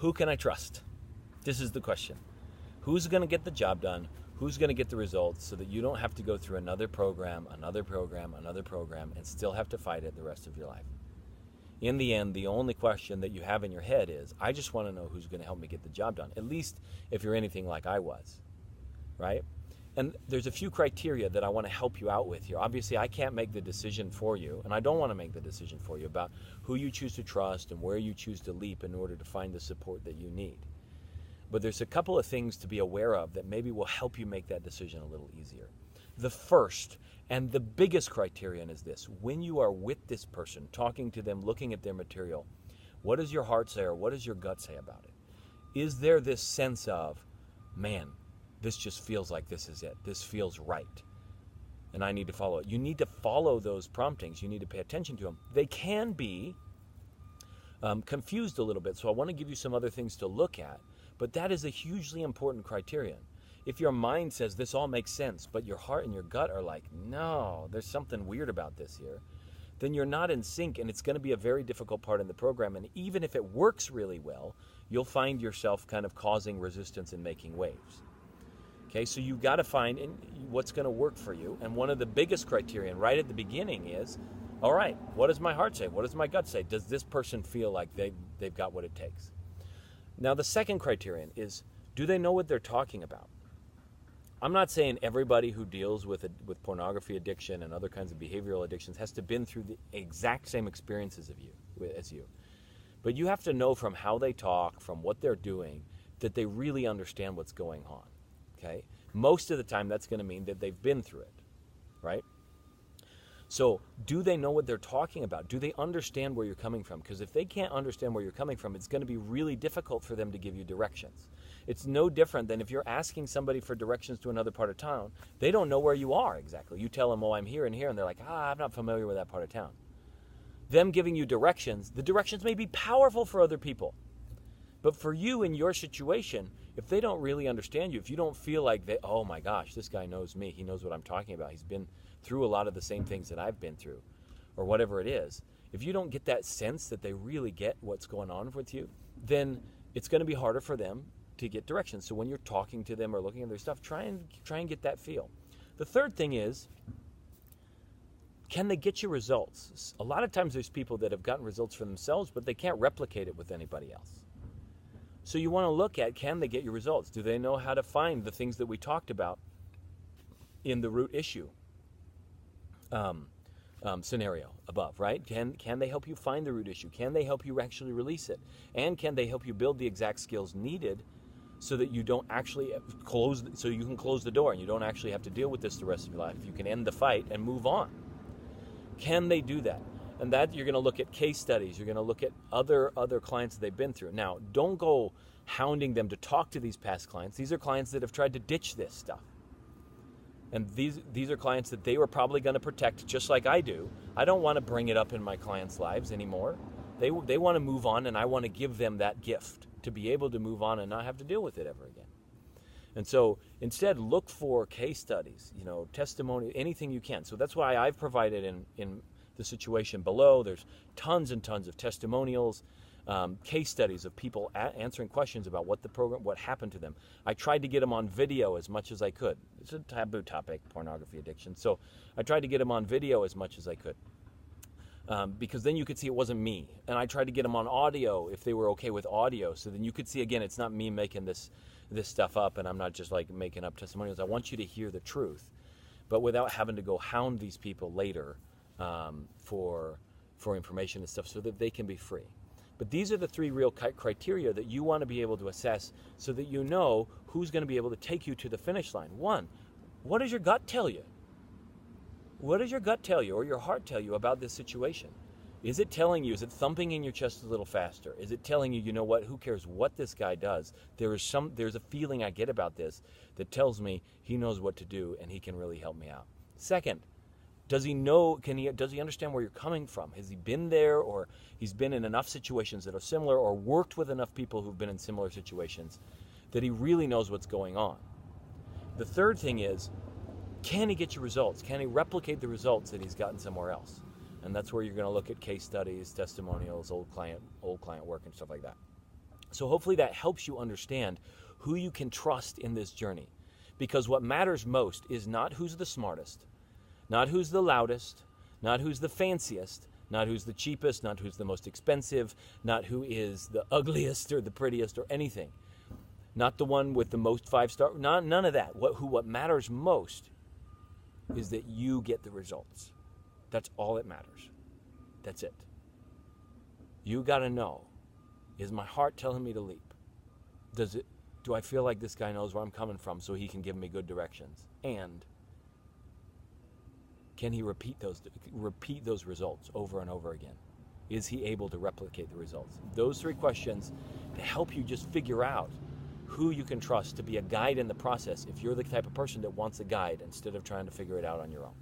who can I trust? This is the question. Who's going to get the job done? Who's going to get the results so that you don't have to go through another program, and still have to fight it the rest of your life? In the end, the only question that you have in your head is, I just want to know who's going to help me get the job done, at least if you're anything like I was, right? And there's a few criteria that I want to help you out with here. Obviously, I can't make the decision for you, and I don't want to make the decision for you about who you choose to trust and where you choose to leap in order to find the support that you need. But there's a couple of things to be aware of that maybe will help you make that decision a little easier. The first and the biggest criterion is this. When you are with this person, talking to them, looking at their material, what does your heart say or what does your gut say about it? Is there this sense of, man, this just feels like this is it. This feels right. And I need to follow it. You need to follow those promptings. You need to pay attention to them. They can be confused a little bit, so I want to give you some other things to look at. But that is a hugely important criterion. If your mind says this all makes sense, but your heart and your gut are like, no, there's something weird about this here, then you're not in sync, and it's going to be a very difficult part in the program. And even if it works really well, you'll find yourself kind of causing resistance and making waves. Okay, so you've got to find what's going to work for you. And one of the biggest criterion right at the beginning is, all right, what does my heart say? What does my gut say? Does this person feel like they've got what it takes? Now, the second criterion is, do they know what they're talking about? I'm not saying everybody who deals with pornography addiction and other kinds of behavioral addictions has to have been through the exact same experiences as you. But you have to know from how they talk, from what they're doing, that they really understand what's going on. Okay? Most of the time, that's going to mean that they've been through it, right? So do they know what they're talking about? Do they understand where you're coming from? Because if they can't understand where you're coming from, it's going to be really difficult for them to give you directions. It's no different than if you're asking somebody for directions to another part of town. They don't know where you are exactly. You tell them, oh, I'm here and here, and they're like, I'm not familiar with that part of town. Them giving you directions, the directions may be powerful for other people. But for you in your situation, if they don't really understand you, if you don't feel like, oh my gosh, this guy knows me, he knows what I'm talking about, he's been through a lot of the same things that I've been through, or whatever it is, if you don't get that sense that they really get what's going on with you, then it's going to be harder for them to get directions. So when you're talking to them or looking at their stuff, try and get that feel. The third thing is, can they get you results? A lot of times there's people that have gotten results for themselves, but they can't replicate it with anybody else. So you want to look at, can they get you results? Do they know how to find the things that we talked about in the root issue scenario above, right? Can they help you find the root issue? Can they help you actually release it? And can they help you build the exact skills needed so that you don't actually so you can close the door and you don't actually have to deal with this the rest of your life? You can end the fight and move on. Can they do that? And that you're going to look at case studies. You're going to look at other clients that they've been through. Now, don't go hounding them to talk to these past clients. These are clients that have tried to ditch this stuff. And these are clients that they were probably going to protect just like I do. I don't want to bring it up in my clients' lives anymore. They want to move on, and I want to give them that gift to be able to move on and not have to deal with it ever again. And so instead, look for case studies, testimony, anything you can. So that's why I've provided in the situation below. There's tons and tons of testimonials, case studies of people answering questions about what happened to them. I tried to get them on video as much as I could. It's a taboo topic, pornography addiction. So I tried to get them on video as much as I could. Because then you could see it wasn't me. And I tried to get them on audio if they were okay with audio. So then you could see, again, it's not me making this stuff up, and I'm not just like making up testimonials. I want you to hear the truth, but without having to go hound these people later for information and stuff so that they can be free. But these are the three real criteria that you want to be able to assess so that you know who's going to be able to take you to the finish line. One, what does your gut tell you? What does your gut tell you or your heart tell you about this situation? Is it telling you, is it thumping in your chest a little faster? Is it telling you, you know what, who cares what this guy does? There's a feeling I get about this that tells me he knows what to do and he can really help me out. Second, does he understand where you're coming from? Has he been there, or he's been in enough situations that are similar, or worked with enough people who've been in similar situations that he really knows what's going on? The third thing is, can he get you results? Can he replicate the results that he's gotten somewhere else? And that's where you're going to look at case studies, testimonials, old client work, and stuff like that. So hopefully that helps you understand who you can trust in this journey. Because what matters most is not who's the smartest, not who's the loudest, not who's the fanciest, not who's the cheapest, not who's the most expensive, not who is the ugliest or the prettiest or anything. Not the one with the most 5-star, none of that. What matters most is that you get the results. That's all that matters. That's it. You got to know, is my heart telling me to leap? Do I feel like this guy knows where I'm coming from so he can give me good directions? And can he repeat those results over and over again? Is he able to replicate the results? Those 3 questions to help you just figure out who you can trust to be a guide in the process if you're the type of person that wants a guide instead of trying to figure it out on your own.